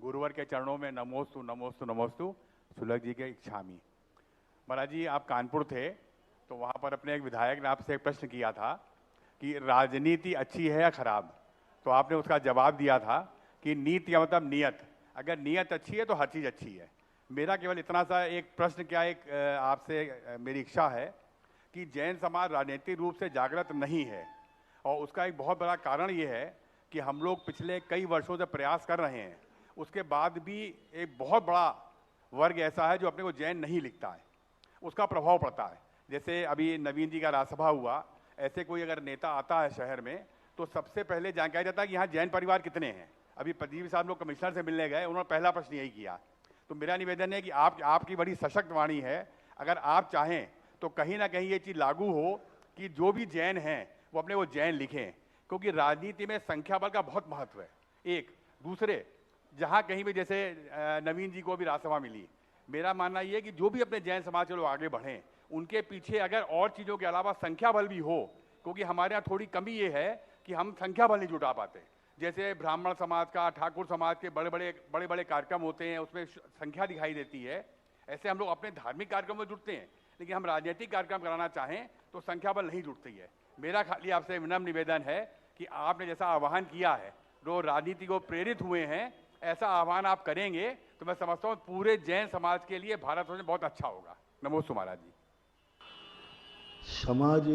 गुरुवर के चरणों में नमोस्तु नमोस्तु नमोस्तु सुलभ जी के इच्छामी। महाराज जी, आप कानपुर थे तो वहाँ पर अपने एक विधायक ने आपसे एक प्रश्न किया था कि राजनीति अच्छी है या खराब। तो आपने उसका जवाब दिया था कि नीति या मतलब नियत, अगर नियत अच्छी है तो हर चीज़ अच्छी है। मेरा केवल इतना सा एक प्रश्न, क्या एक आपसे मेरी इच्छा है कि जैन समाज राजनीतिक रूप से जागृत नहीं है, और उसका एक बहुत बड़ा कारण ये है कि हम लोग पिछले कई वर्षों से प्रयास कर रहे हैं, उसके बाद भी एक बहुत बड़ा वर्ग ऐसा है जो अपने को जैन नहीं लिखता है, उसका प्रभाव पड़ता है। जैसे अभी नवीन जी का राज्यसभा हुआ, ऐसे कोई अगर नेता आता है शहर में तो सबसे पहले जानकारी जाता है कि यहाँ जैन परिवार कितने हैं। अभी प्रदीप साहब लोग कमिश्नर से मिलने गए, उन्होंने पहला प्रश्न यही किया। तो मेरा निवेदन है कि आपकी बड़ी सशक्त वाणी है, अगर आप चाहें तो कहीं ना कहीं ये चीज़ लागू हो कि जो भी जैन हैं वो अपने वो जैन लिखें, क्योंकि राजनीति में संख्या बल का बहुत महत्व है। एक दूसरे, जहाँ कहीं भी जैसे नवीन जी को भी राज्यसभा मिली, मेरा मानना ये है कि जो भी अपने जैन समाज के लोग आगे बढ़ें, उनके पीछे अगर और चीज़ों के अलावा संख्या बल भी हो, क्योंकि हमारे यहाँ थोड़ी कमी ये है कि हम संख्या बल नहीं जुटा पाते। जैसे ब्राह्मण समाज का, ठाकुर समाज के बड़े बड़े कार्यक्रम होते हैं, उसमें संख्या दिखाई देती है। ऐसे हम लोग अपने धार्मिक कार्यक्रम में जुटते हैं, लेकिन हम राजनीतिक कार्यक्रम कराना चाहें तो संख्या बल नहीं जुटती है। मेरा खाली आपसे विनम्र निवेदन है कि आपने जैसा आह्वान किया है, जो राजनीति को प्रेरित हुए हैं, ऐसा आह्वान आप करेंगे तो मैं समझता हूँ पूरे जैन समाज के लिए, भारत में बहुत अच्छा होगा। नमोस्तु महाराज जी। समाज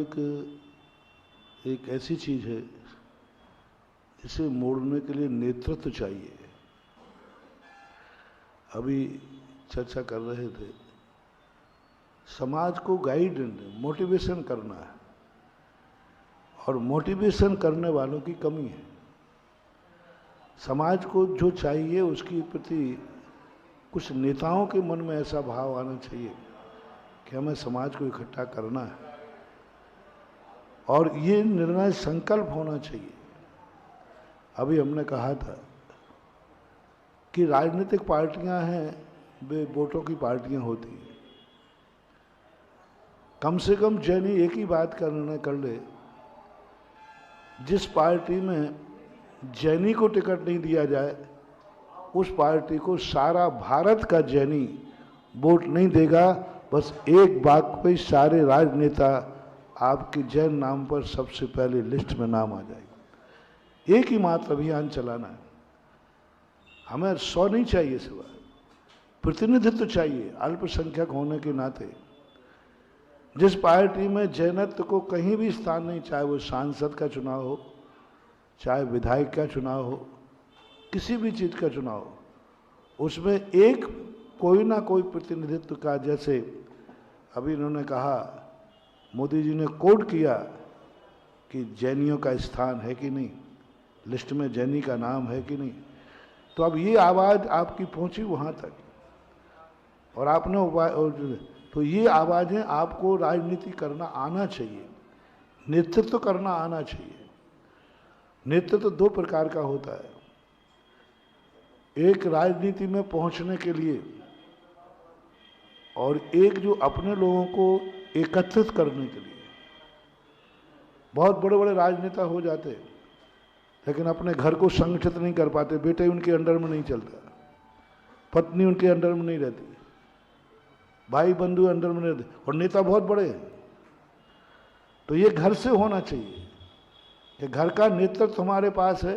एक ऐसी चीज है जिसे मोड़ने के लिए नेतृत्व चाहिए। अभी चर्चा कर रहे थे, समाज को गाइड मोटिवेशन करना है, और मोटिवेशन करने वालों की कमी है। समाज को जो चाहिए उसके प्रति कुछ नेताओं के मन में ऐसा भाव आना चाहिए कि हमें समाज को इकट्ठा करना है, और ये निर्णय संकल्प होना चाहिए। अभी हमने कहा था कि राजनीतिक पार्टियां हैं, वे वोटों की पार्टियां होती हैं। कम से कम जैनी एक ही बात का निर्णय कर ले, जिस पार्टी में जैनी को टिकट नहीं दिया जाए उस पार्टी को सारा भारत का जैनी वोट नहीं देगा। बस एक बात पे सारे राजनेता आपके जैन नाम पर सबसे पहले लिस्ट में नाम आ जाएगा। एक ही मात्र अभियान चलाना है। हमें 100 नहीं चाहिए, सिवा प्रतिनिधित्व चाहिए। अल्पसंख्यक होने के नाते जिस पार्टी में जैनत्व को कहीं भी स्थान नहीं, चाहे वो सांसद का चुनाव हो, चाहे विधायक का चुनाव हो, किसी भी चीज का चुनाव हो, उसमें एक कोई ना कोई प्रतिनिधित्व का, जैसे अभी इन्होंने कहा, मोदी जी ने कोट किया कि जैनियों का स्थान है कि नहीं, लिस्ट में जैनी का नाम है कि नहीं। तो अब ये आवाज़ आपकी पहुंची वहाँ तक, और आपने तो ये आवाज़ें आपको राजनीति करना आना चाहिए, नेतृत्व करना आना चाहिए। नेतृत्व 2 प्रकार का होता है, एक राजनीति में पहुंचने के लिए, और एक जो अपने लोगों को एकत्रित करने के लिए। बहुत बड़े बड़े राजनेता हो जाते लेकिन अपने घर को संगठित नहीं कर पाते। बेटे उनके अंडर में नहीं चलता, पत्नी उनके अंडर में नहीं रहती, भाई बंधु अंडर में नहीं रहते, और नेता बहुत बड़े हैं। तो ये घर से होना चाहिए कि घर का नेतृत्व हमारे पास है,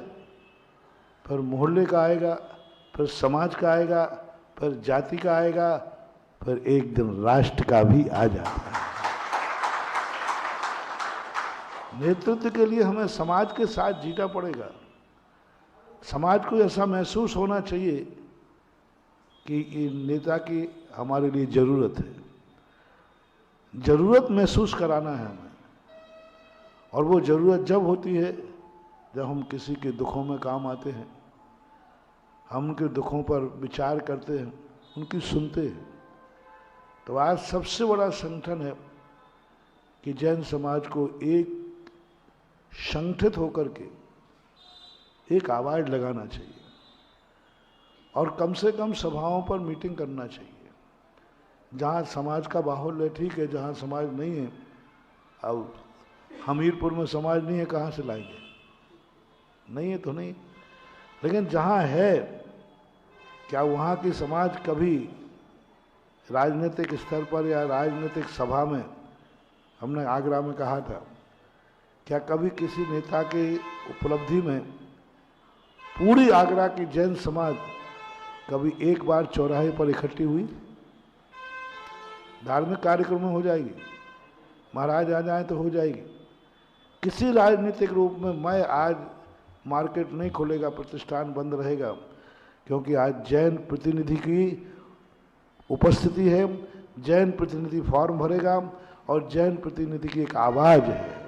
फिर मोहल्ले का आएगा, फिर समाज का आएगा, फिर जाति का आएगा, फिर एक दिन राष्ट्र का भी आ जाता है। नेतृत्व के लिए हमें समाज के साथ जीना पड़ेगा। समाज को ऐसा महसूस होना चाहिए कि ये नेता की हमारे लिए जरूरत है, जरूरत महसूस कराना है हमें। और वो जरूरत जब होती है जब हम किसी के दुखों में काम आते हैं, हम उनके दुखों पर विचार करते हैं, उनकी सुनते हैं। तो आज सबसे बड़ा संगठन है कि जैन समाज को एक संगठित होकर के एक आवाज लगाना चाहिए, और कम से कम सभाओं पर मीटिंग करना चाहिए। जहाँ समाज का माहौल है ठीक है, जहाँ समाज नहीं है, अब हमीरपुर में समाज नहीं है, कहाँ से लाएंगे? नहीं है तो नहीं, लेकिन जहाँ है क्या वहाँ की समाज कभी राजनीतिक स्तर पर या राजनीतिक सभा में, हमने आगरा में कहा था, क्या कभी किसी नेता की उपलब्धि में पूरी आगरा की जैन समाज कभी एक बार चौराहे पर इकट्ठी हुई? धार्मिक कार्यक्रम में हो जाएगी, महाराज आ जाए तो हो जाएगी। किसी राजनीतिक रूप में मैं आज मार्केट नहीं खुलेगा, प्रतिष्ठान बंद रहेगा, क्योंकि आज जैन प्रतिनिधि की उपस्थिति है, जैन प्रतिनिधि फॉर्म भरेगा और जैन प्रतिनिधि की एक आवाज है।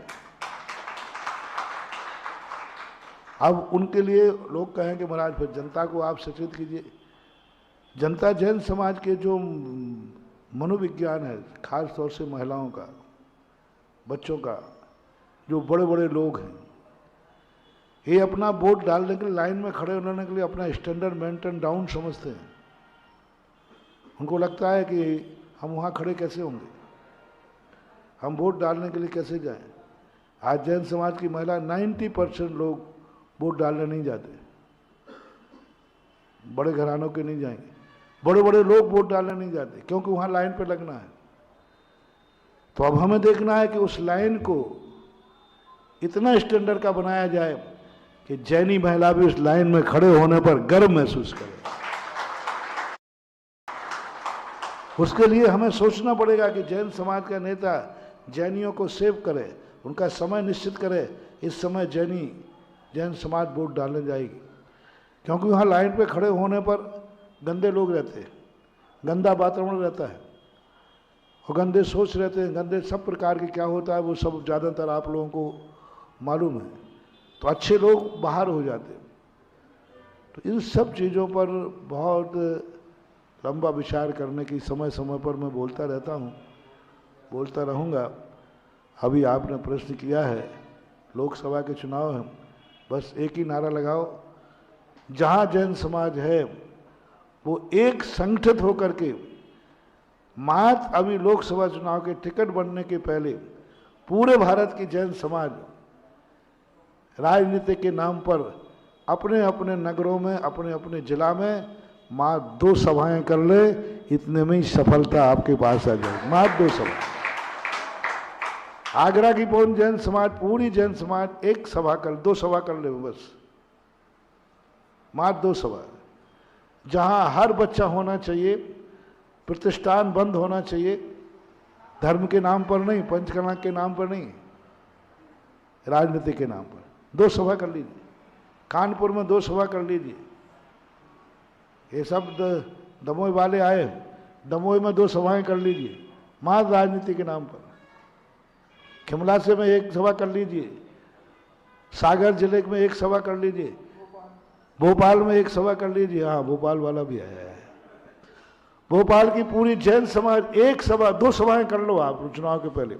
अब उनके लिए लोग कहेंगे महाराज फिर जनता को आप सचेत कीजिए। जनता जैन समाज के जो मनोविज्ञान है, खास तौर से महिलाओं का, बच्चों का, जो बड़े बड़े लोग हैं, ये अपना वोट डालने के लिए लाइन में खड़े होने के लिए अपना स्टैंडर्ड मेंटेन डाउन समझते हैं। उनको लगता है कि हम वहाँ खड़े कैसे होंगे, हम वोट डालने के लिए कैसे जाएं। आज जैन समाज की महिला 90% लोग वोट डालने नहीं जाते, बड़े घरानों के नहीं जाएंगे, बड़े बड़े लोग वोट डालने नहीं जाते, क्योंकि वहाँ लाइन पे लगना है। तो अब हमें देखना है कि उस लाइन को इतना स्टैंडर्ड का बनाया जाए कि जैनी महिला भी उस लाइन में खड़े होने पर गर्व महसूस करे। उसके लिए हमें सोचना पड़ेगा कि जैन समाज का नेता जैनियों को सेव करे, उनका समय निश्चित करे। इस समय जैन समाज वोट डालने जाएगी, क्योंकि वहाँ लाइन पे खड़े होने पर गंदे लोग रहते हैं, गंदा वातावरण रहता है और गंदे सोच रहते हैं, गंदे सब प्रकार के क्या होता है वो सब ज़्यादातर आप लोगों को मालूम है। तो अच्छे लोग बाहर हो जाते हैं। तो इन सब चीज़ों पर बहुत लंबा विचार करने की समय समय पर मैं बोलता रहता हूँ, बोलता रहूँगा। अभी आपने प्रश्न किया है, लोकसभा के चुनाव हैं, बस एक ही नारा लगाओ, जहाँ जैन समाज है वो एक संगठित होकर के, मात्र अभी लोकसभा चुनाव के टिकट बनने के पहले पूरे भारत की जैन समाज राजनीति के नाम पर अपने अपने नगरों में, अपने अपने जिला में मात्र 2 सभाएं कर ले, इतने में ही सफलता आपके पास आ जाए। मात्र 2 सभा। आगरा की पूर्ण जैन समाज, पूरी जैन समाज 1 सभा कर, 2 सभा कर ले बस, मात्र 2 सभा, जहां हर बच्चा होना चाहिए, प्रतिष्ठान बंद होना चाहिए, धर्म के नाम पर नहीं, पंचकर्मा के नाम पर नहीं, राजनीति के नाम पर। 2 सभा कर लीजिए, कानपुर में 2 सभा कर लीजिए। ये सब दमोह वाले आए, दमोह में 2 सभाएं कर लीजिए, मात्र राजनीति के नाम पर। खिमलासे में 1 सभा कर लीजिए, सागर जिले में 1 सभा कर लीजिए, भोपाल में 1 सभा कर लीजिए। हाँ, भोपाल वाला भी आया है। भोपाल की पूरी जैन समाज 1 सभा, 2 सभाएं कर लो आप चुनाव के पहले,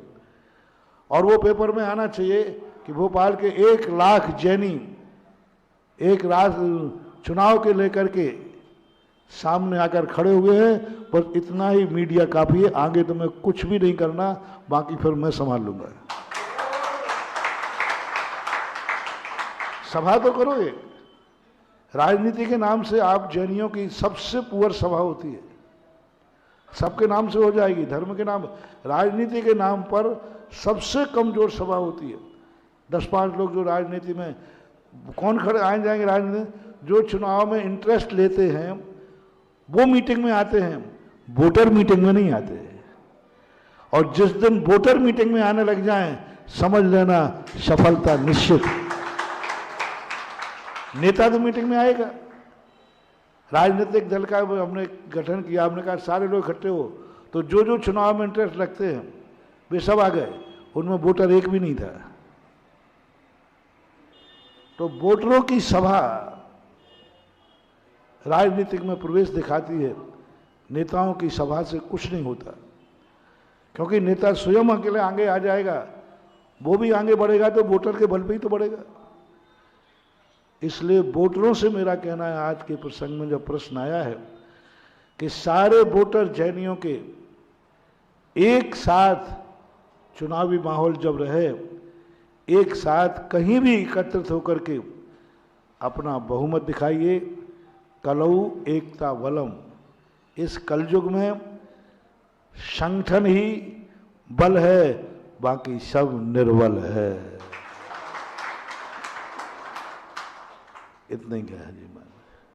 और वो पेपर में आना चाहिए कि भोपाल के 1 लाख जैनी एक चुनाव के लेकर के सामने आकर खड़े हुए हैं। बस इतना ही मीडिया काफी है, आगे तो मैं कुछ भी नहीं करना, बाकी फिर मैं संभाल लूंगा। सभा तो करो एक, राजनीति के नाम से आप जैनियों की सबसे पुअर सभा होती है, सबके नाम से हो जाएगी, धर्म के नाम, राजनीति के नाम पर सबसे कमजोर सभा होती है। 10-5 लोग जो राजनीति में, कौन खड़े आए जाएंगे राजनीति, जो चुनाव में इंटरेस्ट लेते हैं वो मीटिंग में आते हैं, वोटर मीटिंग में नहीं आते। और जिस दिन वोटर मीटिंग में आने लग जाएं, समझ लेना सफलता निश्चित। नेता तो मीटिंग में आएगा, राजनीतिक दल का हमने गठन किया, हमने कहा सारे लोग इकट्ठे हो, तो जो जो चुनाव में इंटरेस्ट रखते हैं वे सब आ गए, उनमें वोटर एक भी नहीं था। तो वोटरों की सभा राजनीतिक में प्रवेश दिखाती है, नेताओं की सभा से कुछ नहीं होता, क्योंकि नेता स्वयं अकेले आगे आ जाएगा, वो भी आगे बढ़ेगा तो वोटर के बल पे ही तो बढ़ेगा। इसलिए वोटरों से मेरा कहना है, आज के प्रसंग में जब प्रश्न आया है कि सारे वोटर जैनियों के एक साथ चुनावी माहौल जब रहे, एक साथ कहीं भी एकत्रित होकर के अपना बहुमत दिखाइए, कलऊ एकता वलम। इस कलयुग में संगठन ही बल है, बाकी सब निर्बल है। इतना ही कहा जी मैंने।